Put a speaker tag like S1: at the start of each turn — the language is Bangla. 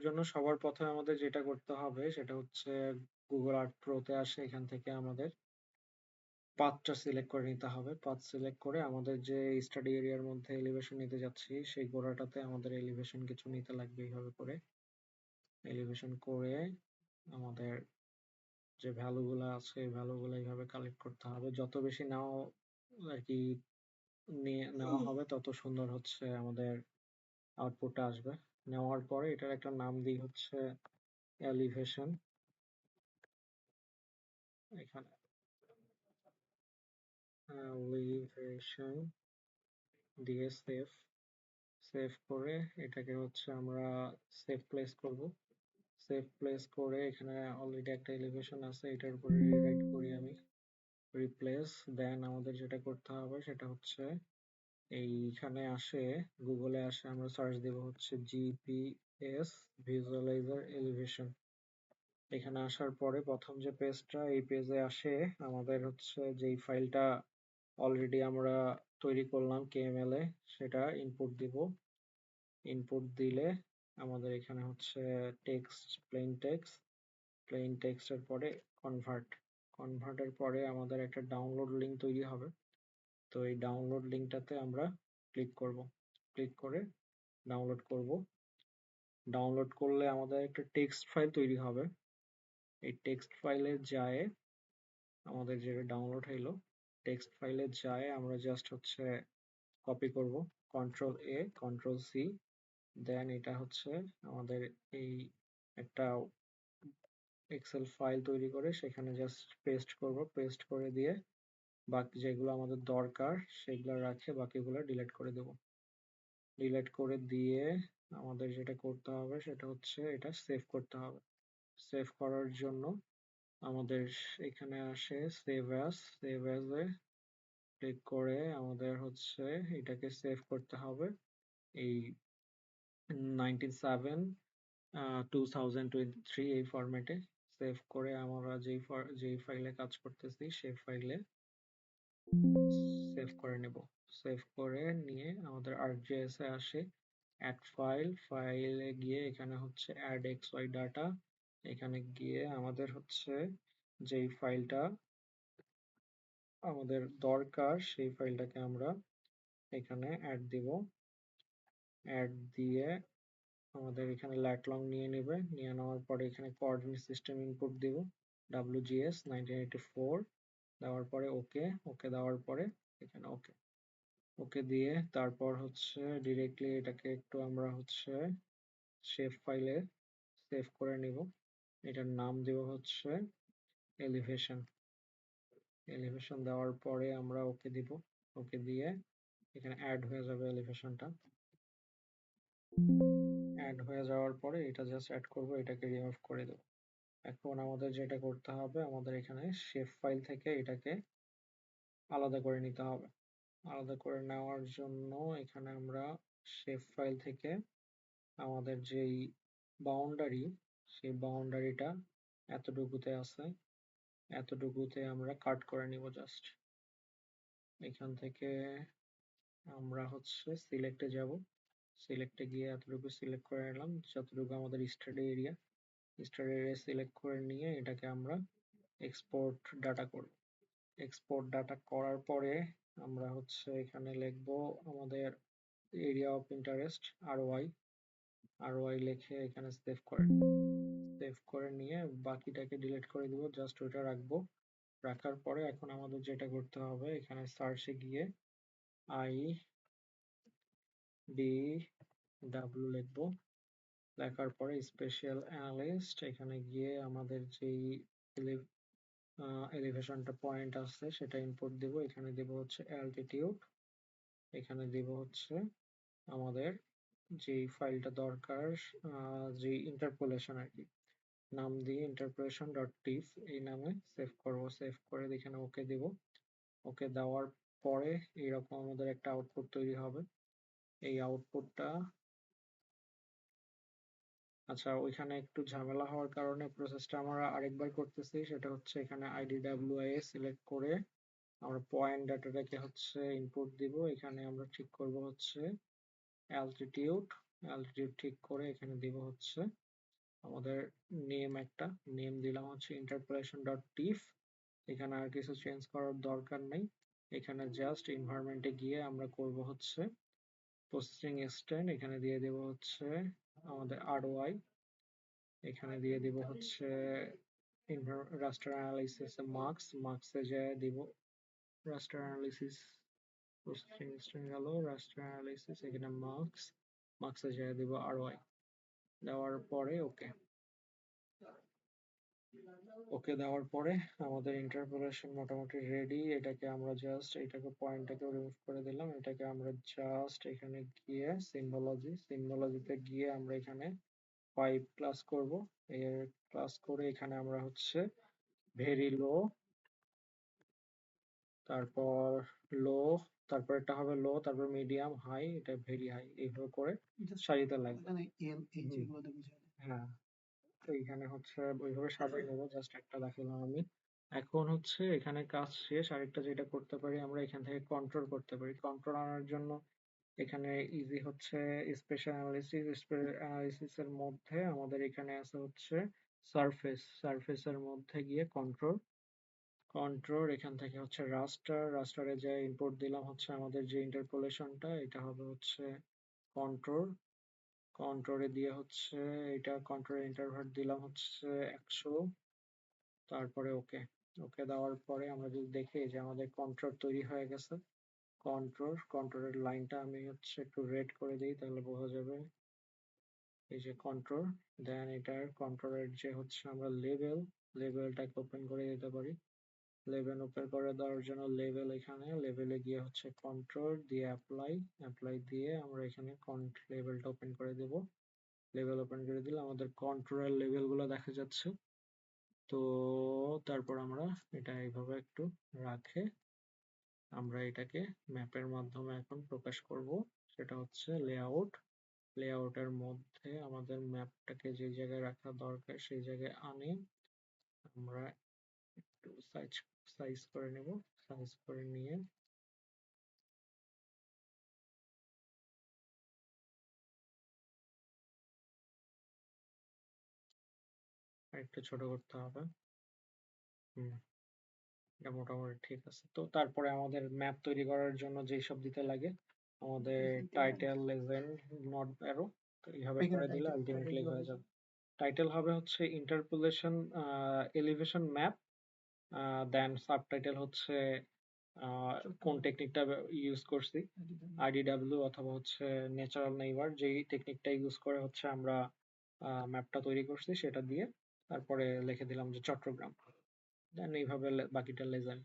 S1: জন্য সবার প্রথমে আমাদের যেটা করতে হবে সেটা হচ্ছে গুগল আর্ট প্রোতে আসে, এখান থেকে আমাদের পাথটা সিলেক্ট করে নিতে হবে। পাথ সিলেক্ট করে আমাদের যে স্টাডি এরিয়ার মধ্যে এলিভেশন নিতে যাচ্ছি সেই গোড়াটাতে আমাদের এলিভেশন কিছু নিতে লাগবে। এইভাবে করে এলিভেশন করে আমাদের যে ভ্যালুগুলো আছে এই ভ্যালুগুলো এইভাবে কালেক্ট করতে হবে। যত বেশি নেওয়া আর কি নেওয়া হবে তত সুন্দর হচ্ছে আমাদের আউটপুটটা আসবে। নেওয়ার পরে এটার একটা নাম দিই হচ্ছে এলিভেশন। এখানে এলিভেশন দিয়ে সেভ করে এটাকে হচ্ছে আমরা সেভ প্লেস করব। সেভ প্লেস করে এখানে অলরেডি একটা এলিভেশন আছে, এটার উপরে রিরাইট করি আমি রিপ্লেস। দেন আমাদের যেটা করতে হবে সেটা হচ্ছে এইখানে আসে, গুগলে আসে, আমরা সার্চ দেব হচ্ছে জিপিএস ভিজুয়ালাইজার এলিভেশন। এখানে আসার পরে প্রথম যে পেজটা, এই পেজে আসে আমাদের হচ্ছে যেই ফাইলটা অলরেডি আমরা তৈরি করলাম কেএমএল এ, সেটা ইনপুট দিব। ইনপুট দিলে আমাদের এখানে হচ্ছে টেক্সট, প্লেন টেক্সটের পরে কনভার্টের পরে আমাদের একটা ডাউনলোড লিঙ্ক তৈরি হবে। তো এই ডাউনলোড লিঙ্কটাতে আমরা ক্লিক করব। ক্লিক করে ডাউনলোড করব। ডাউনলোড করলে আমাদের একটা টেক্সট ফাইল তৈরি হবে। এই টেক্সট ফাইলে যায় আমাদের যেটা ডাউনলোড হইলো, টেক্সট ফাইলে যায় আমরা জাস্ট হচ্ছে কপি করব, কন্ট্রোল এ কন্ট্রোল সি। দেন এটা হচ্ছে আমাদের এই একটা এক্সেল ফাইল তৈরি করে সেখানে জাস্ট পেস্ট করব। পেস্ট করে দিয়ে বাকি যেগুলো আমাদের দরকার সেগুলো রাখে, বাকিগুলো ডিলিট করে দেব। ডিলিট করে দিয়ে আমাদের যেটা করতে হবে সেটা হচ্ছে এটা সেভ করতে হবে। সেভ করার জন্য আমাদের এখানে আসে সেভ অ্যাজ এ ক্লিক করে আমাদের হচ্ছে এটাকে সেভ করতে হবে এই 97/2023 এই ফরম্যাটে। সেভ করে আমরা যেই ফাইলে কাজ করতেছি সেই ফাইলে সেভ করে নেব। সেভ করে নিয়ে আমাদের ArcGIS এ আসে অ্যাড ফাইলে গিয়ে এখানে হচ্ছে অ্যাড xy ডাটা। এখানে গিয়ে আমাদের হচ্ছে যেই ফাইলটা আমাদের দরকার সেই ফাইলটাকে আমরা এখানে অ্যাড দিব। অ্যাড দিয়ে আমাদের এখানে ল্যাট লং নিয়ে নেবে। নিয়ে নেওয়ার পরে এখানে কোঅর্ডিনেট সিস্টেম ইনপুট দিব WGS 1984। দেওয়ার পরে ওকে দেওয়ার পরে এখানে ওকে দিয়ে তারপর হচ্ছে ডিরেক্টলি এটাকে একটু আমরা হচ্ছে শেপ ফাইলে সেভ করে নিব। এটার নাম দেব হচ্ছে এলিভেশন। এলিভেশন দেওয়ার পরে আমরা ওকে দিব। ওকে দিয়ে এখানে অ্যাড হয়ে যাবে এলিভেশনটা। অ্যাড হয়ে যাওয়ার পরে এটা জাস্ট অ্যাড করব, এটাকে রিমুভ করে দেব। এখন আমাদের যেটা করতে হবে, আমাদের এখানে শেপ ফাইল থেকে এটাকে আলাদা করে নিতে হবে। আলাদা করে নেওয়ার জন্য এখানে আমরা শেপ ফাইল থেকে আমাদের যেই বাউন্ডারি, সেই বাউন্ডারিটা এতটুকুতে আছে, এতটুকুতে আমরা কাট করে নিব জাস্ট। এখান থেকে আমরা হচ্ছে সিলেক্টে যাব। সিলেক্টে গিয়ে এতটুকু সিলেক্ট করে নিলাম যতটুকু আমাদের study area. Study area select করে নিয়ে এটাকে আমরা এক্সপোর্ট ডাটা করব। এক্সপোর্ট ডাটা করার পরে আমরা হচ্ছে এখানে লিখব আমাদের এরিয়া অফ ইন্টারেস্ট ROI লিখে এখানে সেভ করে নিয়ে বাকিটাকে ডিলিট করে দিব, জাস্ট ওইটা রাখবো। রাখার পরে এখন আমাদের যেটা করতে হবে, এখানে সার্চে গিয়ে IDW লিখবো। লেখার পরে স্পেশাল অ্যানালিস্ট, এখানে গিয়ে আমাদের যেই এলিভেশনটা পয়েন্ট আছে সেটা ইনপুট দিব। এখানে দিব হচ্ছে অ্যালটিটিউড। এখানে দিব হচ্ছে আমাদের যেই ফাইলটা দরকার, যে ইন্টারপোলেশন আর কি, নাম দিয়ে ইন্টারপোলেশন ডট টিফ এই নামে সেভ করব। সেভ করে এখানে ওকে দিব। ওকে দেওয়ার পরে এইরকম আমাদের একটা আউটপুট তৈরি হবে। এই আউটপুটটা, আচ্ছা ওইখানে একটু ঝামেলা হওয়ার কারণে প্রসেসটা আমরা আরেকবার করতেছি। সেটা হচ্ছে এখানে IDWIA সিলেক্ট করে আমরা পয়েন্ট ডাটাটাকে হচ্ছে ইনপুট দিব। এখানে আমরা ঠিক করব হচ্ছে অ্যালটিটিউড। অ্যালটিটিউড ঠিক করে এখানে দিব হচ্ছে আমাদের নেম দিলাম হচ্ছে ইন্টারপোলেশন ডট টিফ। এখানে আর কিছু চেঞ্জ করার দরকার নেই। এখানে জাস্ট এনভায়রনমেন্টে গিয়ে আমরা করব হচ্ছে প্রসেসিং স্ট্যান্ড, এখানে দিয়ে দেব হচ্ছে আমাদের আরওআই, এখানে দিয়ে দিব হচ্ছে রাস্টার অ্যানালাইসিস মার্কসে যে দিব রাস্টার অ্যানালাইসিস প্রসেসিং স্ট্যান্ড গেল, রাস্টার অ্যানালাইসিস এখানে মার্কসে যে দিব আরওআই, দেওয়ার পরে ওকে ওকে দেওয়ার পরে আমাদের ইন্টারপোলেশন মোটামুটি রেডি। এটাকে আমরা জাস্ট পয়েন্টটাকে রিমুভ করে দিলাম। এটাকে আমরা জাস্ট এখানে গিয়ে সিম্বলজিতে গিয়ে আমরা এখানে 5 ক্লাস করব। এর ক্লাস করে এখানে আমরা হচ্ছে ভেরি লো, তারপর লো, তারপর এটা হবে লো, তারপর মিডিয়াম, হাই, এটা ভেরি হাই, এইভাবে করে সাজাতে লাগবে। হ্যাঁ, তো এখানে হচ্ছে ওইভাবে সাজিয়ে নেবো, জাস্ট একটা দেখালাম আমি। এখন হচ্ছে এখানে কাজ শেষ। আরেকটা যেটা করতে পারি আমরা, এখান থেকে কন্ট্রোল করতে পারি। কন্ট্রোল আনার জন্য এখানে ইজি হচ্ছে স্পেশাল অ্যানালিসিসের মধ্যে আমাদের এখানে আছে হচ্ছে সারফেসের মধ্যে গিয়ে কন্ট্রোল এখান থেকে হচ্ছে রাস্টারে যে ইনপুট দিলাম হচ্ছে আমাদের যে ইন্টারপোলেশনটা, এটা হবে হচ্ছে কন্ট্রোল কন্ট্রোলে দিয়ে হচ্ছে এটা কন্ট্রোল ইন্টারভাল দিলাম হচ্ছে 100, তারপরে ওকে দেওয়ার পরে আমরা যদি দেখি যে আমাদের কন্ট্রোল তৈরি হয়ে গেছে। কন্ট্রোলের লাইনটা আমি হচ্ছে একটু রেড করে দিই, তাহলে বোঝা যাবে। এই যে কন্ট্রোল, দেন এটার কন্ট্রোলের যে হচ্ছে আমরা লেভেলটাকে ওপেন করে দিতে পারি। লেভেল ওপেন করে দেওয়ার জন্য এখানে লেভেলে গিয়ে হচ্ছে কন্ট্রোল দিয়ে অ্যাপ্লাই দিয়ে আমরা এখানে লেভেলটা ওপেন করে দেব। লেভেল ওপেন করে দিলে আমাদের কন্ট্রোলের লেভেলগুলো দেখা যাচ্ছে। তো তারপর আমরা এটা এইভাবে একটু রাখে আমরা এটাকে ম্যাপের মাধ্যমে এখন প্রকাশ করব। সেটা হচ্ছে লেআউটের মধ্যে আমাদের ম্যাপটাকে যে জায়গায় রাখা দরকার সেই জায়গায় আনে আমরা একটু সাইজ করে নেব। সাইজ করে নিয়ে একটু ছোট করতে হবে। হুম, এটা মোটামুটি ঠিক আছে। তো তারপরে আমাদের ম্যাপ তৈরি করার জন্য যেই সব দিতে লাগে, আমাদের টাইটেল, লেজেন্ড, নট অ্যারো, তো এইভাবে করে দিলে আলটিমেটলি হয়ে যাবে। টাইটেল হবে হচ্ছে ইন্টারপোলেশন এলিভেশন ম্যাপ, দেন সাবটাইটেল হচ্ছে কোন টেকনিকটা ইউজ করছি, আইডিডাব্লিউ অথবা হচ্ছে ন্যাচারাল নেইবার, যেই টেকনিকটা ইউজ করে হচ্ছে আমরা ম্যাপটা তৈরি করছি সেটা দিয়ে তারপরে লিখে দিলাম যে চট্টগ্রাম, দেন এইভাবে বাকিটা লেজেন্ড।